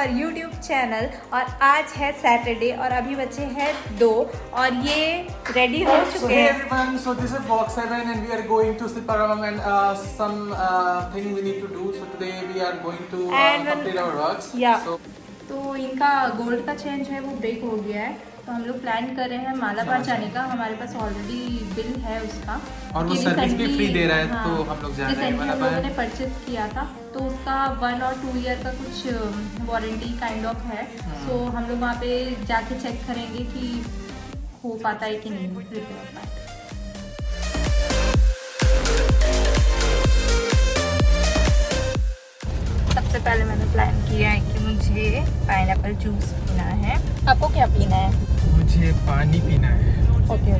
Our YouTube channel. और आज है सैटरडे और अभी बचे हैं 2 और ये रेडी हो So चुके hey हैं। everyone, so this is Box 7 and we are going to Siparam and some thing we need to do. So today we are going to complete our works. Yeah. So तो इनका gold का change है वो break हो गया है, तो हम लोग प्लान कर रहे हैं मालाबार जाने का। हमारे पास ऑलरेडी बिल है उसका और वो सर्विस भी फ्री दे रहा है, तो हम लोग जा रहे हैं हम लोगों ने परचेस किया था, तो उसका 1 और 2 ईयर का कुछ वारंटी काइंड ऑफ है। सो हम लोग वहाँ पे जाके चेक करेंगे कि हो पाता है कि नहीं रिपेयर। सबसे पहले मैंने प्लान किया है कि मुझे पाइनएप्पल जूस पीना है। आपको क्या पीना है? मुझे पानी पीना है। ओके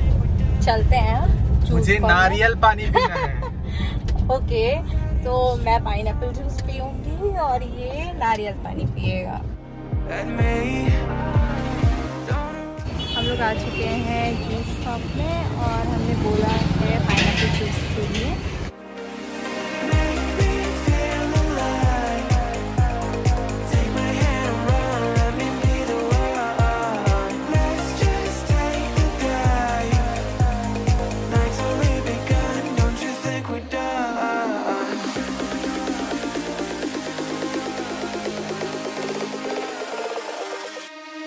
चलते हैं। मुझे नारियल पानी पीना है। ओके, तो मैं पाइनएप्पल जूस पीऊंगी और ये नारियल पानी पिएगा। हम लोग आ चुके हैं जूस शॉप में और हमने बोला है पाइनएप्पल जूस के लिए।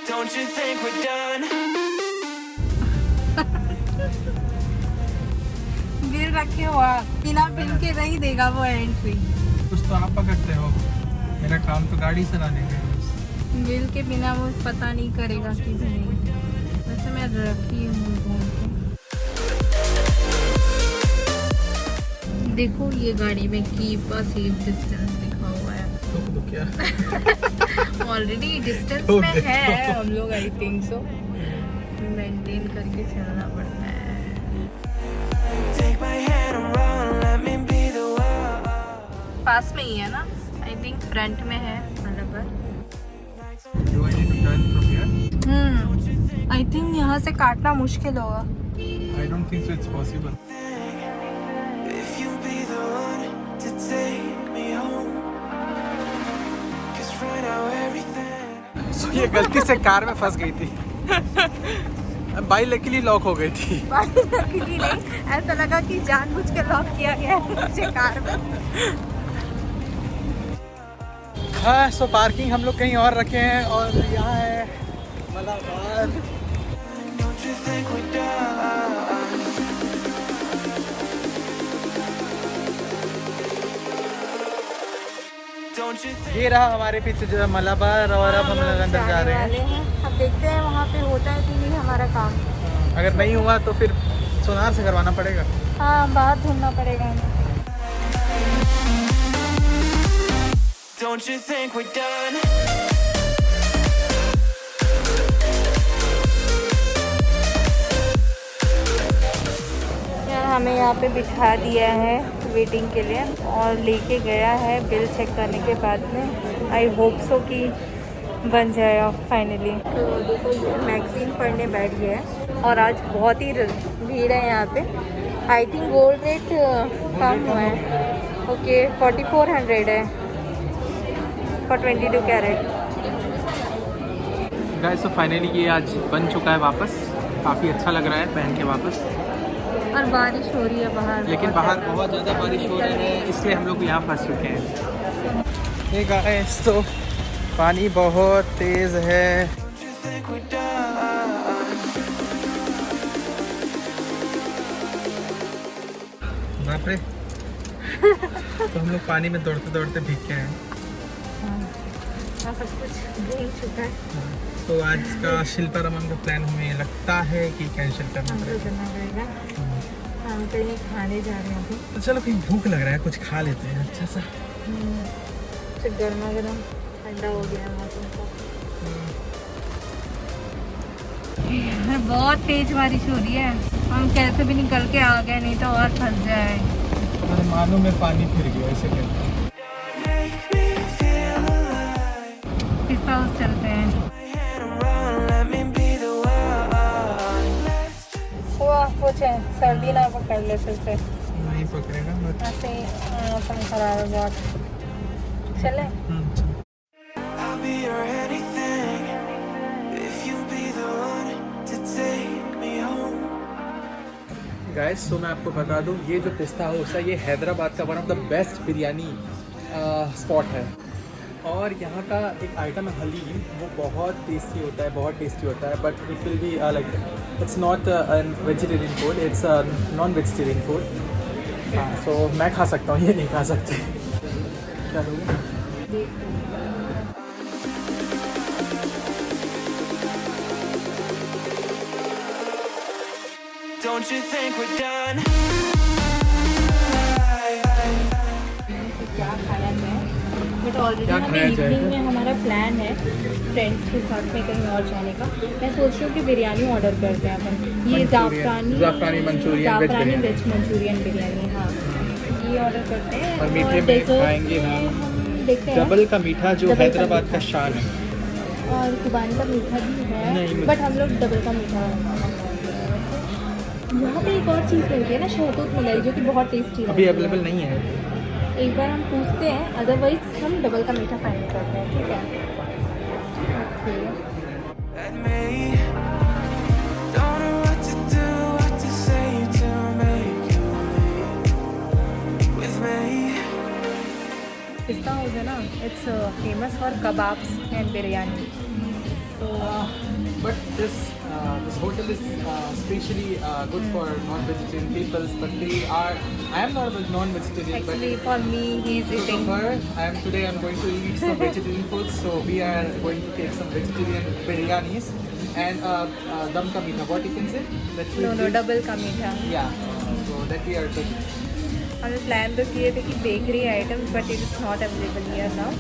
Don't you think we're done? Bill रखे हुआ, बिना बिल के नहीं देगा वो एंट्री। कुछ तो आप पकड़ते हो, मेरा काम तो गाड़ी चलाने का है। बिल के बिना वो पता नहीं करेगा कि नहीं। वैसे मैं रखी हूँ घूम के। देखो ये गाड़ी में कीप अ सेफ डिस्टेंस लिखा हुआ है। तो क्या ऑलरेडी डिस्टेंस में है हम लोग, आई थिंक सो। मेंटेन करके चलना पड़ता है। पास में ही है ना, आई थिंक फ्रंट में है मतलब। आई थिंक यहाँ से काटना मुश्किल होगा। I don't think so it's possible. If you be the one to take me home, 'cause right now everything. So ये गलती से कार में फंस गई थी। बाई लकीली लॉक हो गई थी। लकीली नहीं, ऐसा लगा कि जानबूझ के लॉक किया गया है मुझे कार में। हाँ, सो पार्किंग हम लोग कहीं और रखे हैं और यहाँ है Malabar. Don't you think we're done? Don't you think? ये रहा हमारे पीछे जो है मलाबार और अब हम लोग अंदर जा रहे हैं। अब देखते हैं वहाँ पे होता है कि नहीं हमारा काम। अगर नहीं हुआ तो फिर सोनार से करवाना पड़ेगा। हाँ, बाहर ढूंढना पड़ेगा हमें। Don't you think we're done? यार हमें यहाँ पे बिठा दिया है वेटिंग के लिए और लेके गया है बिल चेक करने के बाद में। आई होप सो कि बन जाएगा फाइनली। तो देखो ये मैगजीन पढ़ने बैठ गया है और आज बहुत ही भीड़ है यहाँ पे। आई थिंक गोल्ड रेट कम हुआ है। ओके 4400 है फॉर 22 कैरेट। गाइस तो फाइनली ये आज बन चुका है वापस। काफ़ी अच्छा लग रहा है पहन के वापस। और बारिश हो रही है बाहर, लेकिन बाहर बहुत ज़्यादा बारिश हो रही है, इसलिए हम लोग यहाँ फंस चुके हैं। ये गाइस तो पानी बहुत तेज़ है। Don't you think we're done? बाप रे। तो हम लोग पानी में दौड़ते दौड़ते भीग के हैं। सब कुछ भूल चुका है। तो आज का शिल्पारामम का प्लान हमें लगता है कि कैंसिल करना पड़ेगा। करना पड़ेगा। हम कहीं खाने जा रहे हैं अभी। तो चलो कहीं भूख लग रहा है, कुछ खा लेते हैं अच्छा सा। तो गर्मा गर्म ठंडा हो गया मौसम का। बहुत तेज बारिश हो रही है, हम कैसे भी निकल के आ गए, नहीं तो और फंस जाए। अरे मानो में पानी फिर गया ऐसे करके। Make me feel alive. पिस्ता हाउस चलते हैं। My hand around, let me be the one. हुआ कुछ है, सर्दी ना पकड़ ले फिर से। नहीं पकड़ेगा बट ऐसे ही मौसम खराब है बहुत। चले I'll be your गाइस, तो मैं आपको बता दूं, ये जो पिस्ता हाउस है ये हैदराबाद का one of the best biryani spot है। और यहाँ का एक आइटम है हलीम, वो बहुत टेस्टी होता है, बहुत टेस्टी होता है। But it will be like it's not vegetarian food, it's non vegetarian food. हाँ, सो मैं खा सकता हूँ, ये नहीं खा सकते। चलो Don't you think we're done? क्या खाया जाए, बट ऑलरेडी क्या हमें खाया जाएगा? इवनिंग में हमारा प्लान है फ्रेंड्स के साथ में कहीं और जाने का। मैं सोच रही हूँ कि बिरयानी ऑर्डर करते हैं अपन। ये ज़ाफ़रानी Manchurian veg ज़ाफ़रानी biryani. Veg Manchurian biryani, हाँ ये ऑर्डर करते हैं। और मीठे में डेजर्ट्स खाएंगे में हम हम देखते हैं डबल का मीठा, जो डबल का हैदराबाद मीठा। का शान है। और कुबानी का मीठा भी है, नहीं, मुझे- बट हम लोग डबल का मीठा। यहाँ पे एक और चीज़ मिलती है ना, शहतूत मलाई, जो कि बहुत टेस्टी अभी लगती है। अवेलेबल नहीं है। एक बार हम पूछते हैं, अदरवाइज हम डबल का मीठा फाइनल करते हैं, ठीक है? Okay. At me, don't know what to do, what to say to make you leave with me. पिस्ता हाउस है ना, it's famous for kebabs and biryani. तो But this hotel is especially good for non-vegetarian people. But I am not a non-vegetarian. Actually for me he is But eating. for her, today I'm going to eat some vegetarian food. So we are going to take some vegetarian biryanis and dum ka meetha. What you can say? That we no did. Double का मीठा। Yeah. So that we are taking. हमने plan तो किए थे कि bakery items, but it is not available here now.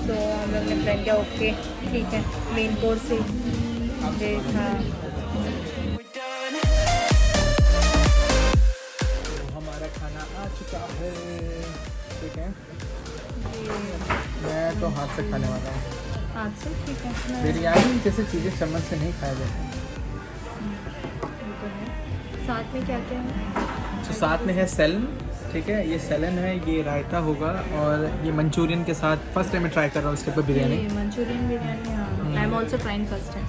तो हम लोग ने प्लान किया ओके ठीक है, मेन कोर्स से हाँ। We're done. तो हमारा खाना आ चुका है, ठीक है। मैं तो हाथ से खाने वाला हूँ। आज से ठीक है। मैं- बिरयानी जैसे चीज़ें चम्मच से नहीं खाया जाता। ये तो है। साथ में क्या क्या है? तो साथ में है सेलन, ठीक है, ये सेलन है, ये रायता होगा, और ये मंचूरियन के साथ फर्स्ट टाइम मैं ट्राई कर रहा हूँ इसके ऊपर बिरयानी। ये मंचूरियन बिरयानी, हाँ I am also trying first time.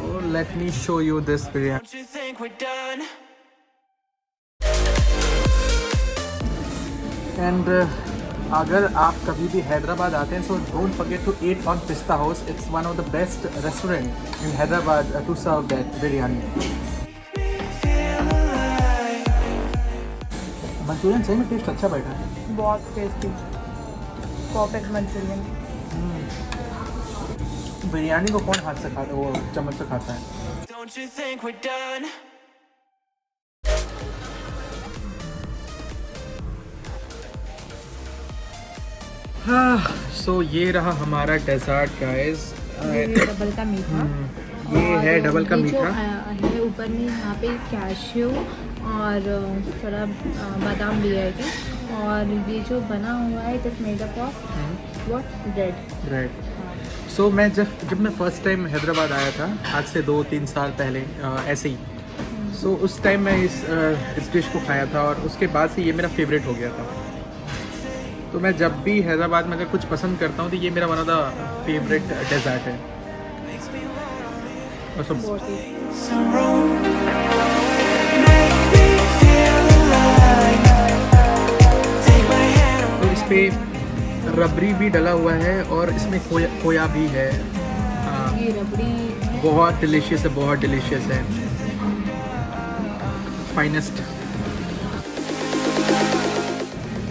So let me show you this biryani. Don't you think we're done? And अगर आप कभी भी हैदराबाद आते हैं, so don't forget to eat on Pista House. It's one of the best restaurant in Hyderabad to serve that biryani. Feel alive. Manchurian सही में test अच्छा बैठा है। बहुत टेस्टी, परफेक्ट मंचूरियन। बिरयानी को कौन हाथ से खाता है, वो चम्मच से खाता है। Don't you think we're done? सो ये रहा हमारा डेजर्ट गाइस। ये डबल का मीठा। ये और है डबल का ये जो, मीठा। है ऊपर में यहाँ पे कैश्यू और थोड़ा बादाम भी है क्या? और ये जो बना हुआ है it is made up of what, bread. Right. So मैं जब मैं फर्स्ट टाइम हैदराबाद आया था, आज से 2-3 साल पहले, ऐसे ही, सो उस टाइम मैं इस डिश को खाया था, और उसके बाद से ये मेरा फेवरेट हो गया था। तो मैं जब भी हैदराबाद में अगर कुछ पसंद करता हूँ तो ये मेरा one of the favourite dessert है। और सब बहुत ही Some room. Make me feel alive. Take my hand. तो इस पे रबड़ी भी डला हुआ है, और इसमें खोया भी है। हाँ, ये रबड़ी है। बहुत डिलीशियस है, बहुत डिलीशियस है, फाइनेस्ट।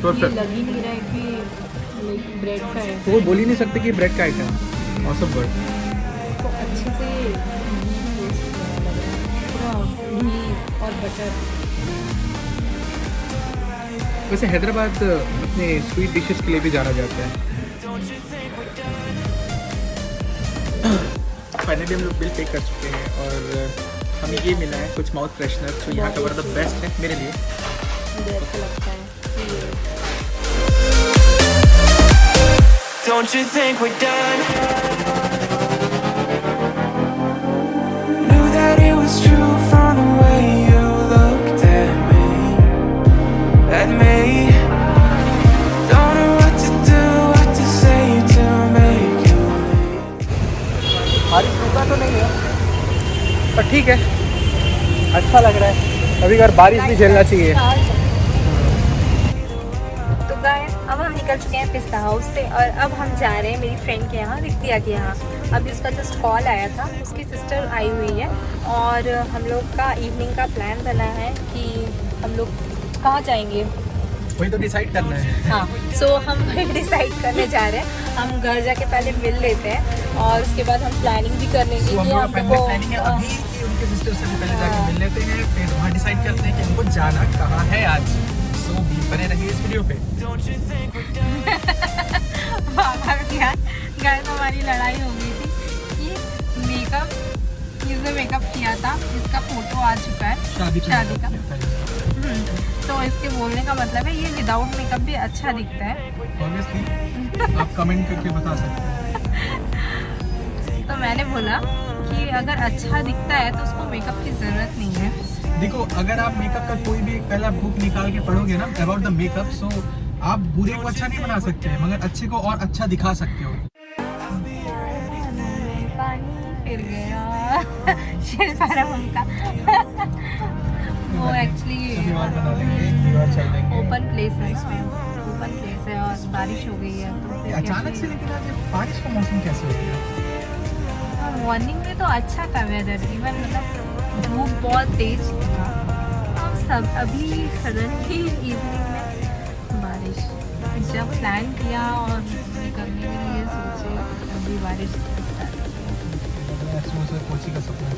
तो ये लग ही नहीं रहा है कि लाइक ब्रेड का है। तो वो बोल ही नहीं सकते कि ब्रेड का आइटम है। Awesome word. तो अच्छे से रोस्ट किया लग रहा है, पूरा घी और बटर। वैसे हैदराबाद अपने स्वीट डिशेस के लिए भी जाना जाता है। Don't you think we're done? Finally हम लोग बिल पे कर चुके हैं, और हमें ये मिला है कुछ माउथ फ्रेशनर, जो यहाँ का वन ऑफ द बेस्ट है मेरे लिए। मुझे अच्छा लगता है कि ये Don't you think we're done? Knew that it was true from the way you looked at me. Don't know what to do, what to say to make you leave. बारिश रुका तो नहीं है, पर ठीक है, अच्छा लग रहा है। कभी कभार बारिश भी झेलना चाहिए। तो गाइस अब हम निकल चुके हैं पिस्ता हाउस से और अब हम जा रहे हैं मेरी फ्रेंड के यहाँ, रिक्तिया के यहाँ। अभी उसका जस्ट कॉल आया था, उसकी सिस्टर आई हुई है और हम लोग का इवनिंग का प्लान बना है कि हम लोग कहाँ जाएंगे। वही तो डिसाइड करना है। हाँ, सो हम वही डिसाइड करने जा रहे हैं। हम घर जाके पहले मिल लेते हैं और उसके बाद हम प्लानिंग भी कर लेंगे कि हमको अभी उनके सिस्टर से पहले जाके मिल लेते हैं, फिर वहाँ डिसाइड करते हैं कि हमको जाना कहाँ है आज। सो भी बने रहिए इस वीडियो पे। गाइस हमारी लड़ाई हो गई थी कि मेकअप, जिसने मेकअप किया था इसका फोटो आ चुका है शादी का। तो इसके बोलने का मतलब है ये विदाउट मेकअप भी अच्छा दिखता है। ऑब्वियसली आप कमेंट करके बता सकते हैं। तो मैंने बोला कि अगर अच्छा दिखता है तो उसको मेकअप की ज़रूरत नहीं है। देखो, अगर आप मेकअप का कोई भी एक पहला बुक निकाल के पढ़ोगे ना अबाउट द मेकअप, सो आप बुरे को अच्छा नहीं बना सकते हैं मगर अच्छे को और अच्छा दिखा सकते हो। पानी फिर गया शिल्पा उनका वो एक्चुअली ओपन प्लेस है, ओपन प्लेस है और बारिश हो गई है तो फिर अचानक से। लेकिन आज बारिश का मौसम कैसे हो गया? मॉर्निंग में तो अच्छा था वेदर, इवन मतलब धूप बहुत तेज था और सब अभी सडनली इवनिंग में बारिश। जब प्लान किया और करने के लिए सोचे अभी बारिश कोची का सपना।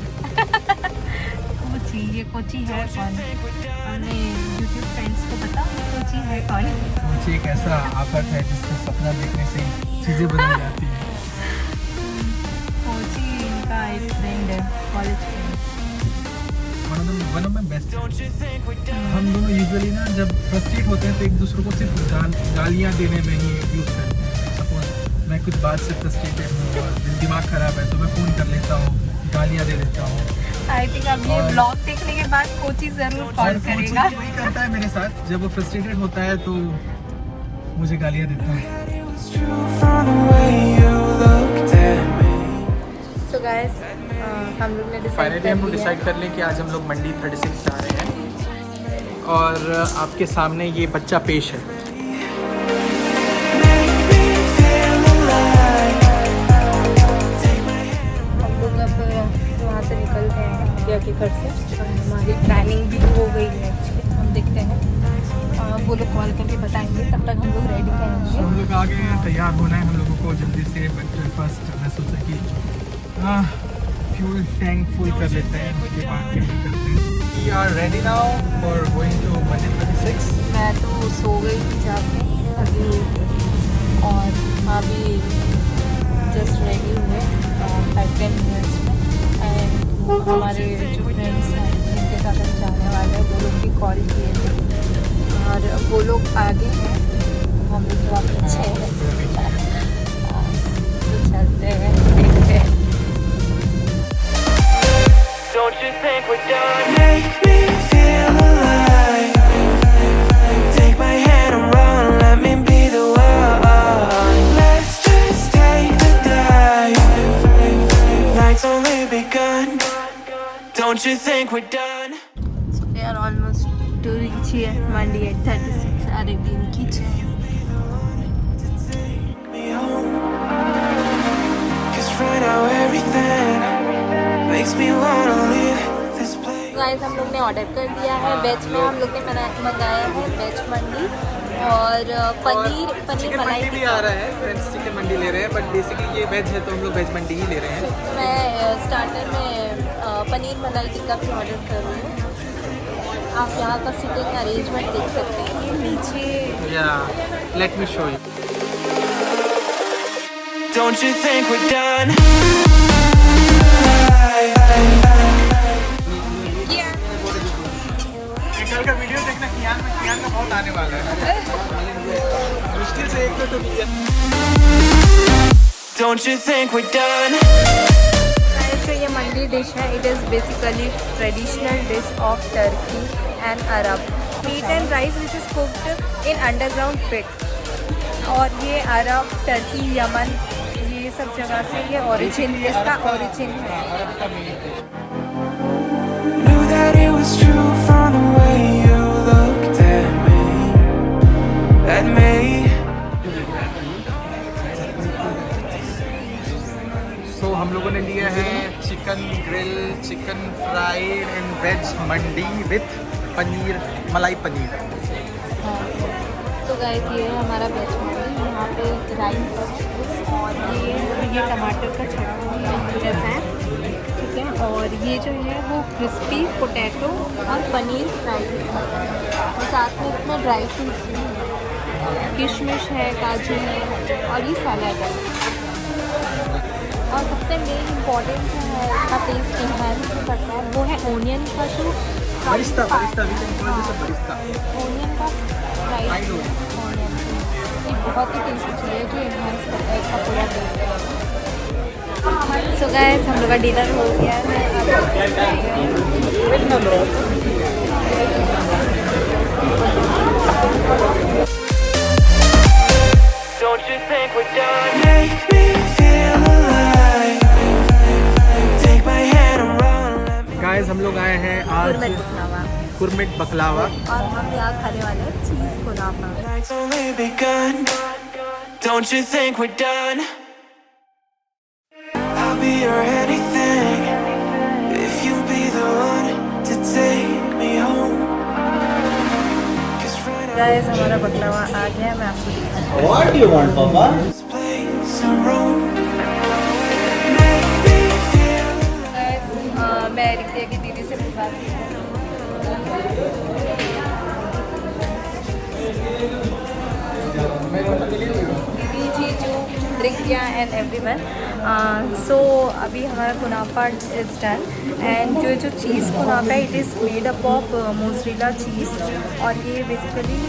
कोची, ये कोची है कौन? हमने यूट्यूब फ्रेंड्स को पता कोची है कौन? कोची एक ऐसा आफत है जिसका सपना देखने से चीज़ें बदल जाती हैं। कोची का एक फ्रेंड है, college friend, one of my best. हम दोनों यूजुअली ना जब फ्रस्ट्रेट होते हैं तो एक दूसरे को सिर्फ गालियाँ देने में ही यूज़ करते हैं। सपोज मैं कुछ बात से फ्रस्ट्रेटेड हूँ और दिमाग ख़राब है तो मैं फ़ोन कर लेता हूँ, गालियाँ दे देता हूँ। आई थिंक अब ये ब्लॉग देखने के बाद कोची ज़रूर कॉल करेगा। वही करता है मेरे साथ, जब वो फ्रस्ट्रेटेड होता है तो मुझे गालियाँ देता है। So guys, हम लोग ने डिसाइड कर लें कि आज हम लोग मंडी 36 जा रहे हैं और आपके सामने ये बच्चा पेश है। हम लोग अब वहाँ से निकलते हैं इंडिया के घर से और हमारी प्लानिंग भी हो गई है एक्चुअली। हम देखते हैं, वो लोग कॉल करके बताएंगे, तब तक हम लोग रेडी रहेंगे। हम लोग आगे तैयार होना है हम लोगों को जल्दी से। बट फर्स्ट मैं सोचा कि फ्यूल टैंक फुल कर लेते हैं, उसके बाद कैंपिंग करते हैं। We are ready now for going to Mandi 36। मैं तो सो गई थी जाके अभी और अभी जस्ट रेडी हुए 5-10 मिनट्स में। एंड हमारे जो फ्रेंड्स हैं जिनके साथ हम जाने वाले हैं वो लोग भी कॉल किए थे और वो लोग आगे हैं, हम लोग थोड़ा पीछे हैं। तो चलते हैं, देखते हैं। Don't you think we're done? Make me feel alive. Take my hand and run, let me be the one. Let's just take the dive. Night's only begun. Don't you think we're done? So we are almost to reach here, Monday at 36 Arabian Kitchen. Take me home. 'Cause right now everything makes me wanna leave this place. Guys हम लोग ने order कर दिया है veg में। हम लोग ने मंगाया है वेज मंडी और पनीर मलाई भी आ रहा है। फ्रेंड्स चिकन मंडी ले रहे हैं बट बेसिकली ये वेज है तो हम लोग वेज मंडी ही ले रहे हैं। मैं स्टार्टर में पनीर मलाई टिक्का भी ऑर्डर कर रही हूँ। आप यहाँ का सीटिंग अरेंजमेंट देख सकते हैं, ये नीचे। या let me show you. Don't you think we're done? कल का वीडियो देखना, कियान का बहुत आने वाला है। मुश्किल से एक तो million. Don't you think we're done? जो ये मंडी डिश है, it is basically traditional dish of Turkey and Arab. Meat and rice which is cooked in underground pit. और ये अरब, टर्की, यमन, ये सब जगह से ये ओरिजिन, इसका ओरिजिन है। Knew that it was true from the ने लिया है chicken grill, chicken fried and veg mandi with paneer, malai paneer. तो गाइस ये है हमारा वेज मंडी, यहाँ पे राइस और ये टमाटर का चटनी जैसा है, ठीक है। और ये जो है वो क्रिस्पी पोटैटो और पनीर फ्राई है, और साथ में इसमें ड्राई फ्रूट्स भी है, किशमिश है, काजू है, और ये सलाद है। और सबसे मेन इम्पॉर्टेंट जो है इसका टेस्ट इन्हेंस करता है वो है ओनियन का जो बरिस्ता ओनियन का फ्राइड ओनियन, ये बहुत ही टेस्टी है जो इन्हेंस करता है इसका पूरा टेस्ट। सो गाइस हम लोग का डिनर हो गया है। Don't you think we're done? Make me feel alive. Take my hand and run. Let me. Guys हम लोग आए हैं आज गुरमेट बकलावा, गुरमेट बकलावा। और हम यहाँ खाने वाले हैं चीज़ कुनाफा। Night's only begun. Don't you think we're done? I'll be your anything if you'll be the one to take me home. 'Cause right now guys हमारा बकलावा आ गया, मैं आपको दिखाती हूँ। What do you want, Papa? this place I roam. Make me feel guys मैं रिक्तिया की दीदी से बुलवाती हूँ। दीदी जी जो रिक्तिया एंड एवरीवन। सो अभी हमारा कुनाफा इज डन, एंड जो चीज़ कुनाफा है it is made up of mozzarella cheese, और ये basically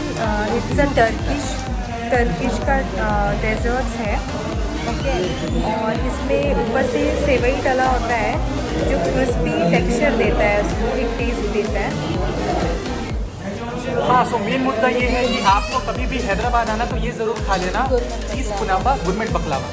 it is a Turkish का डेजर्ट्स है, ओके। और इसमें ऊपर से सेवई डला होता है जो क्रिस्पी टेक्सचर देता है, उसको एक टेस्ट देता है। हाँ, सो मेन मुद्दा ये है कि आपको कभी भी हैदराबाद आना तो ये ज़रूर खा लेना चीज़ कुनाफा गुरमेट बकलावा।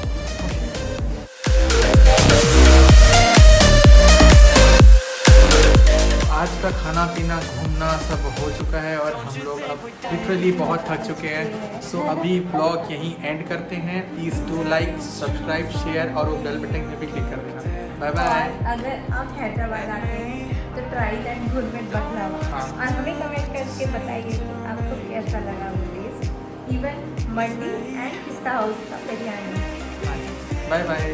आज का खाना पीना घूमना सब हो चुका है और हम लोग अब लिटरली बहुत थक चुके हैं। सो अभी ब्लॉग यहीं एंड करते हैं। Please do like, subscribe, share और वो बेल बटन पे भी क्लिक कर देना। Bye bye. अगर आप हैदराबाद आते हैं तो ट्राई दैट गुरमेट बकलावा, और हमें कमेंट करके बताइए कि आपको कैसा लगा वो टेस्ट, इवन मंडी एंड पिस्ता हाउस का बिरयानी। Bye bye.